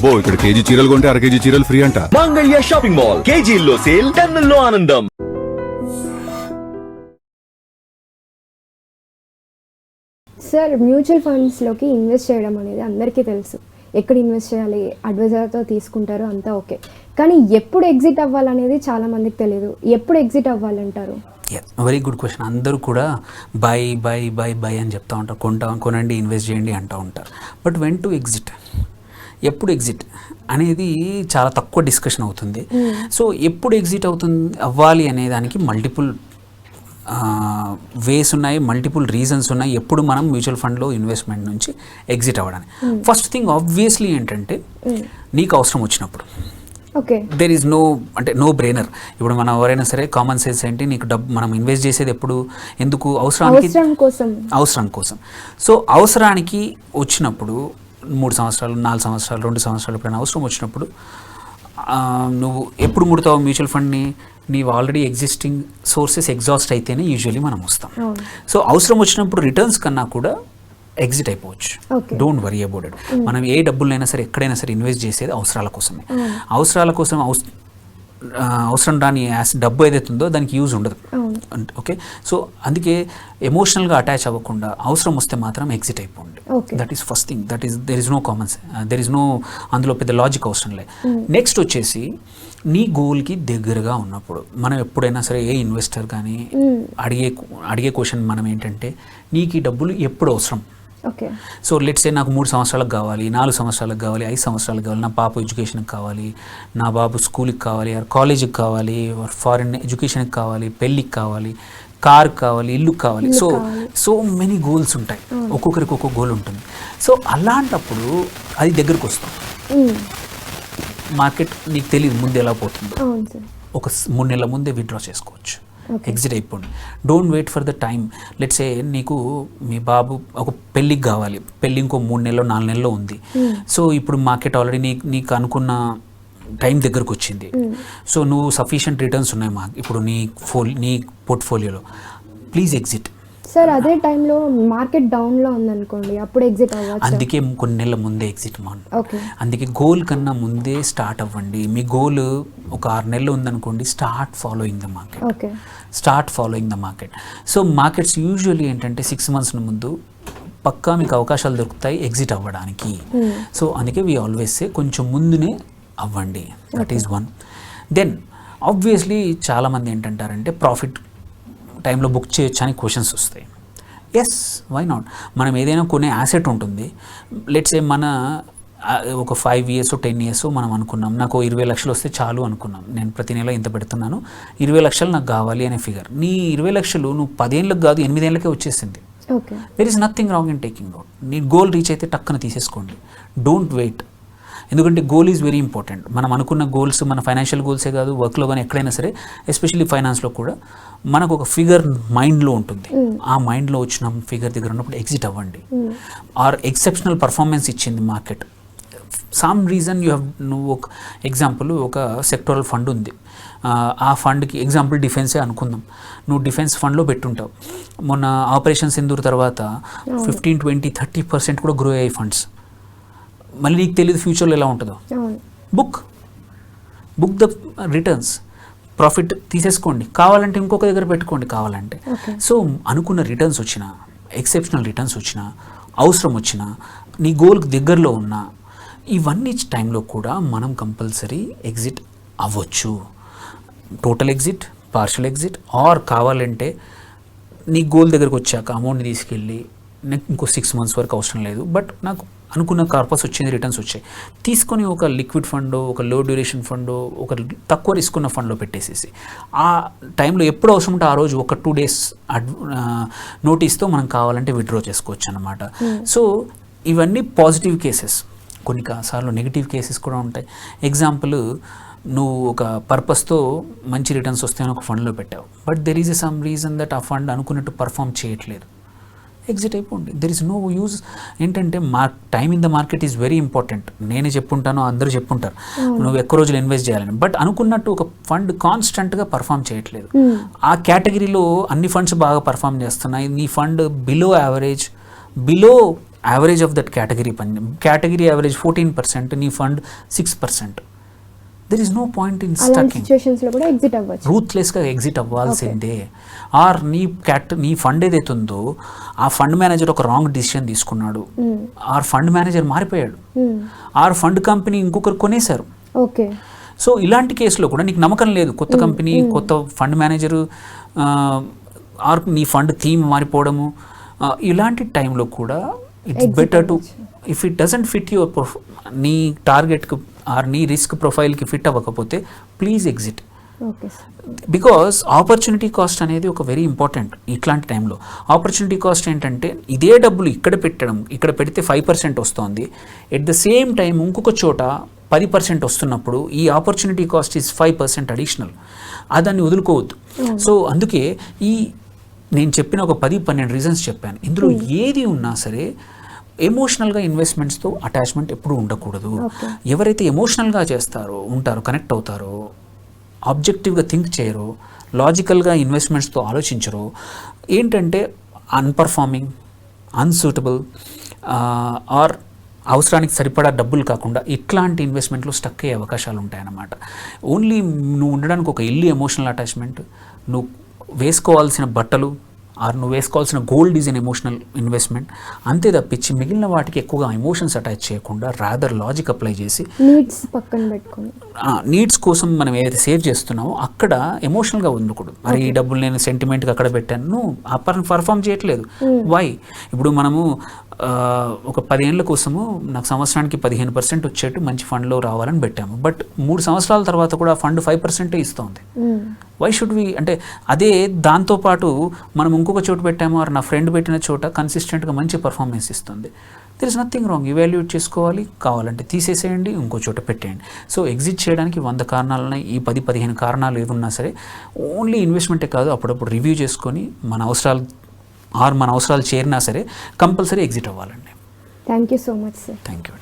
ఇక్కడ కేజీ చీరలు కొంటే అర కేజీ చీరలు ఫ్రీ అంట. మంగళ్య షాపింగ్ మాల్, కేజీల్లో సేల్, టన్నుల్లో ఆనందం. సార్, మ్యూచువల్ ఫండ్స్లోకి ఇన్వెస్ట్ చేయడం అనేది అందరికీ తెలుసు. ఎక్కడ ఇన్వెస్ట్ చేయాలి, అడ్వైజర్తో తీసుకుంటారు, అంతా ఓకే. కానీ ఎప్పుడు ఎగ్జిట్ అవ్వాలనేది చాలామందికి తెలియదు. ఎప్పుడు ఎగ్జిట్ అవ్వాలంటారు? Very good question. అందరూ కూడా బై బై బై బై అని చెప్తూ ఉంటారు, కొనండి, ఇన్వెస్ట్ చేయండి అంటూ ఉంటారు. బట్ వెన్ టు ఎగ్జిట్, ఎప్పుడు ఎగ్జిట్ అనేది చాలా తక్కువ డిస్కషన్ అవుతుంది. సో ఎప్పుడు ఎగ్జిట్ అవ్వాలి అనే దానికి మల్టిపుల్ వేస్ ఉన్నాయి, మల్టిపుల్ రీజన్స్ ఉన్నాయి ఎప్పుడు మనం మ్యూచువల్ ఫండ్లో ఇన్వెస్ట్మెంట్ నుంచి ఎగ్జిట్ అవ్వడానికి. ఫస్ట్ థింగ్ ఆబ్వియస్లీ ఏంటంటే నీకు అవసరం వచ్చినప్పుడు. There is no brainer. ఇప్పుడు మనం ఎవరైనా సరే కామన్ సెన్స్ ఏంటి, నీకు డబ్బు మనం ఇన్వెస్ట్ చేసేది ఎప్పుడు, ఎందుకు, అవసరం కోసం. సో అవసరానికి వచ్చినప్పుడు 3 సంవత్సరాలు, 4 సంవత్సరాలు, 2 సంవత్సరాలు ఎప్పుడైనా అవసరం వచ్చినప్పుడు నువ్వు ఎప్పుడు ముడతావు మ్యూచువల్ ఫండ్ని? నీవు ఆల్రెడీ ఎగ్జిస్టింగ్ సోర్సెస్ ఎగ్జాస్ట్ అయితేనే యూజువల్లీ మనం వస్తాం. సో అవసరం వచ్చినప్పుడు రిటర్న్స్ కన్నా కూడా ఎగ్జిట్ అయిపోవచ్చు. Don't worry about it. మనం ఏ డబ్బులైనా సరే ఎక్కడైనా సరే ఇన్వెస్ట్ చేసేది అవసరాల కోసమే. అవసరాల కోసం అవసరం రాని డబ్బు ఏదైతే ఉందో దానికి యూజ్ ఉండదు. ఓకే, సో అందుకే ఎమోషనల్గా అటాచ్ అవ్వకుండా అవసరం వస్తే మాత్రం ఎగ్జిట్ అయిపోండి. That is first thing. There is no common, there is no అందులో పెద్ద లాజిక్ అవసరం లేదు. నెక్స్ట్ వచ్చేసి నీ గోల్కి దగ్గరగా ఉన్నప్పుడు మనం ఎప్పుడైనా సరే ఏ ఇన్వెస్టర్ కానీ అడిగే క్వశ్చన్ మనం ఏంటంటే, నీకు ఈ డబ్బులు ఎప్పుడు అవసరం? సో లెట్స్ సే నాకు 3 సంవత్సరాలకు కావాలి, 4 సంవత్సరాలకు కావాలి, 5 సంవత్సరాలకు కావాలి, నా పాప ఎడ్యుకేషన్కి కావాలి, నా బాబు స్కూల్కి కావాలి, కాలేజీకి కావాలి, ఫారిన్ ఎడ్యుకేషన్కి కావాలి, పెళ్ళికి కావాలి, కార్ కావాలి, ఇల్లు కావాలి. సో మెనీ గోల్స్ ఉంటాయి, ఒక్కొక్కరికి ఒక్కొక్క గోల్ ఉంటుంది. సో అలాంటప్పుడు అది దగ్గరకు వస్తాం. మార్కెట్ నీకు తెలియదు ముందు ఎలా పోతుందో, ఒక 3 నెలల ముందే విత్డ్రా చేసుకోవచ్చు, ఎగ్జిట్ అయిపోండి. Don't wait for the time. Let's ఏ నీకు మీ బాబు ఒక పెళ్ళికి కావాలి, పెళ్ళి ఇంకో 3 నెలలో 4 నెలలో ఉంది. సో ఇప్పుడు మార్కెట్ ఆల్రెడీ నీకు అనుకున్న టైం దగ్గరకు వచ్చింది. సో నువ్వు సఫిషియంట్ రిటర్న్స్ ఉన్నాయి ఇప్పుడు నీ పోర్ట్ఫోలియోలో, ప్లీజ్ ఎగ్జిట్. సార్, అదే టైంలో మార్కెట్ డౌన్లో ఉందనుకోండి, అప్పుడు ఎగ్జిట్ అవ్వచ్చు. అందుకే కొన్ని నెలల ముందే ఎగ్జిట్ అందుకే గోల్ కన్నా ముందే స్టార్ట్ అవ్వండి. మీ గోల్ ఒక 6 నెలలు ఉందనుకోండి, start following the market. So markets usually ఏంటంటే 6 మంత్స్ ముందు పక్కా మీకు అవకాశాలు దొరుకుతాయి ఎగ్జిట్ అవ్వడానికి. సో అందుకే వీ ఆల్వేస్ సే కొంచెం ముందునే అవ్వండి. That is one. Then obviously చాలామంది ఏంటంటారంటే ప్రాఫిట్ టైంలో బుక్ చేయొచ్చు అని క్వశ్చన్స్ వస్తాయి. Yes, why not? మనం ఏదైనా కొనే యాసెట్ ఉంటుంది. లెట్స్ ఏ మన ఒక 5 years 10 years మనం అనుకున్నాం, నాకు 20 లక్షలు వస్తే చాలు అనుకున్నాం, నేను ప్రతి నెల ఇంత పెడుతున్నాను, 20 లక్షలు నాకు కావాలి అనే ఫిగర్. నీ 20 లక్షలు నువ్వు 10 ఏళ్ళకి కాదు 8 ఏళ్ళకే వచ్చేసింది. There is nothing wrong in taking out. నీ గోల్ రీచ్ అయితే టక్కున తీసేసుకోండి. Don't wait. ఎందుకంటే గోల్ ఈజ్ వెరీ ఇంపార్టెంట్. మనం అనుకున్న గోల్స్ మన ఫైనాన్షియల్ గోల్సే కాదు, వర్క్లో కానీ ఎక్కడైనా సరే, ఎస్పెషల్లీ ఫైనాన్స్లో కూడా మనకు ఒక ఫిగర్ మైండ్లో ఉంటుంది. ఆ మైండ్లో వచ్చిన ఫిగర్ దగ్గర ఉన్నప్పుడు ఎగ్జిట్ అవ్వండి. ఆర్ ఎక్సెప్షనల్ పర్ఫార్మెన్స్ ఇచ్చింది మార్కెట్, సమ్ రీజన్ నువ్వు ఒక ఎగ్జాంపుల్ ఒక సెక్టరల్ ఫండ్ ఉంది, ఆ ఫండ్కి ఎగ్జాంపుల్ డిఫెన్సే అనుకుందాం, నువ్వు డిఫెన్స్ ఫండ్లో పెట్టుంటావు. మొన్న ఆపరేషన్ సింధూర్ తర్వాత 15, 20, 30% కూడా గ్రో అయ్యాయి ఫండ్స్. మళ్ళీ నీకు తెలియదు ఫ్యూచర్లో ఎలా ఉంటుందో. బుక్ ద రిటర్న్స్, ప్రాఫిట్ తీసేసుకోండి, కావాలంటే ఇంకొక దగ్గర పెట్టుకోండి కావాలంటే. సో అనుకున్న రిటర్న్స్ వచ్చినా, ఎక్సెప్షనల్ రిటర్న్స్ వచ్చినా, అవసరం వచ్చినా, నీ గోల్కి దగ్గరలో ఉన్నా, ఇవన్నీ టైంలో కూడా మనం కంపల్సరీ ఎగ్జిట్ అవ్వచ్చు. Total exit, partial exit, or కావాలంటే నీ గోల్ దగ్గరకు వచ్చాక అమౌంట్ని తీసుకెళ్ళి నాకు ఇంకో 6 months వరకు అవసరం లేదు, బట్ నాకు అనుకున్న కార్పస్ వచ్చింది, రిటర్న్స్ వచ్చాయి, తీసుకొని ఒక లిక్విడ్ ఫండో, ఒక లో డ్యూరేషన్ ఫండో, ఒక తక్కువ రిస్క్ ఉన్న ఫండ్లో పెట్టేసేసి ఆ టైంలో ఎప్పుడు అవసరం ఉంటే ఆ రోజు ఒక 2 days నోటీస్తో మనం కావాలంటే విత్డ్రా చేసుకోవచ్చు అన్నమాట. సో ఇవన్నీ పాజిటివ్ కేసెస్. కొన్నిసార్లు నెగిటివ్ కేసెస్ కూడా ఉంటాయి. ఎగ్జాంపుల్, నువ్వు ఒక పర్పస్తో మంచి రిటర్న్స్ వస్తాయని ఒక ఫండ్లో పెట్టావు, but there is some reason that ఆ ఫండ్ అనుకున్నట్టు పర్ఫామ్ చేయట్లేదు, ఎగ్జిట్ అయిపోండి. There is no use. ఏంటంటే time in the market is very important. నేనే చెప్పుంటాను, అందరూ చెప్పుంటారు నువ్వు ఎక్కువ రోజులు ఇన్వెస్ట్ చేయాలని, బట్ అనుకున్నట్టు ఒక ఫండ్ కాన్స్టెంట్గా పర్ఫామ్ చేయట్లేదు. ఆ కేటగిరీలో అన్ని ఫండ్స్ బాగా పర్ఫామ్ చేస్తున్నాయి, నీ fund below average, below average of that category average 14%, నీ fund 6%. There is no point in అలాంటి స్టకింగ్. సిచ్యువేషన్స్లో కూడా ఎగ్జిట్ అవ్వచ్చు. రూత్లెస్గా ఎగ్జిట్ అవ్వాల్సిందే. ఆర్ నీ ఫండ్ ఏదైతే ఉందో ఆ ఫండ్ మేనేజర్ ఒక రాంగ్ డిసిషన్ తీసుకున్నాడు, ఆర్ ఫండ్ మేనేజర్ మారిపోయాడు, ఆర్ ఫండ్ కంపెనీ ఇంకొకరు కొనేశారు. ఓకే. సో ఇలాంటి కేసులో కూడా నీకు నమ్మకం లేదు, కొత్త కంపెనీ, కొత్త ఫండ్ మేనేజరు, ఆర్ నీ ఫండ్ థీమ్ మారిపోవడము, ఇలాంటి టైంలో కూడా it's better to, if it doesn't fit your నీ టార్గెట్కి ఆర్ నీ రిస్క్ ప్రొఫైల్కి ఫిట్ అవ్వకపోతే please exit. Okay. Because opportunity cost అనేది ఒక వెరీ ఇంపార్టెంట్ ఇట్లాంటి టైంలో. ఆపర్చునిటీ కాస్ట్ ఏంటంటే ఇదే డబ్బులు ఇక్కడ పెడితే 5% వస్తుంది, ఎట్ ద సేమ్ టైం ఇంకొక చోట 10% వస్తున్నప్పుడు ఈ ఆపర్చునిటీ కాస్ట్ ఈజ్ 5% అడిషనల్. దాన్ని వదులుకోవద్దు. సో అందుకే నేను చెప్పిన ఒక 10-12 రీజన్స్ చెప్పాను. ఇందులో ఏది ఉన్నా సరే ఎమోషనల్గా ఇన్వెస్ట్మెంట్స్తో అటాచ్మెంట్ ఎప్పుడూ ఉండకూడదు. ఎవరైతే ఎమోషనల్గా ఉంటారో, కనెక్ట్ అవుతారో, ఆబ్జెక్టివ్గా థింక్ చేయరో, లాజికల్గా ఇన్వెస్ట్మెంట్స్తో ఆలోచించరో, ఏంటంటే అన్పర్ఫార్మింగ్, అన్సూటబుల్, ఆర్ అవసరానికి సరిపడా డబ్బులు కాకుండా ఇట్లాంటి ఇన్వెస్ట్మెంట్లో స్టక్ అయ్యే అవకాశాలు ఉంటాయన్నమాట. ఓన్లీ నువ్వు ఉండడానికి ఒక ఇల్లు ఎమోషనల్ అటాచ్మెంట్, నువ్వు వేసుకోవాల్సిన బట్టలు ఆర్ నువ్వు వేసుకోవాల్సిన gold is an emotional investment, అంతే తప్పించి మిగిలిన వాటికి ఎక్కువగా ఎమోషన్స్ అటాచ్ చేయకుండా రాదర్ లాజిక్ అప్లై చేసి నీడ్స్ పక్కన పెట్టుకొని నీడ్స్ కోసం మనం ఏదైతే సేవ్ చేస్తున్నామో అక్కడ ఎమోషనల్గా ఉండకూడదు. మరి ఈ డబ్బులు నేను సెంటిమెంట్గా అక్కడ పెట్టాను, పర్ఫామ్ చేయట్లేదు. వై? ఇప్పుడు మనము ఒక 10 ఏళ్ళ కోసము నాకు సంవత్సరానికి 15% వచ్చేట్టు మంచి ఫండ్లో రావాలని పెట్టాము, బట్ 3 సంవత్సరాల తర్వాత కూడా ఆ ఫండ్ 5% ఇస్తుంది. Why should we? అంటే అదే దాంతోపాటు మనం ఇంకొక చోట పెట్టాము, ఆర్ నా ఫ్రెండ్ పెట్టిన చోట కన్సిస్టెంట్గా మంచి పర్ఫార్మెన్స్ ఇస్తుంది. There is nothing wrong. Evaluate చేసుకోవాలి, కావాలంటే తీసేసేయండి, ఇంకో చోట పెట్టేయండి. సో ఎగ్జిట్ చేయడానికి 100 కారణాలు ఉన్నాయి. ఈ 10-15 కారణాలు ఏమున్నా సరే ఓన్లీ ఇన్వెస్ట్మెంటే కాదు, అప్పుడప్పుడు రివ్యూ చేసుకొని మన అవసరాలు చేరినా సరే కంపల్సరీ ఎగ్జిట్ అవ్వాలండి. Thank you so much sir. Thank you.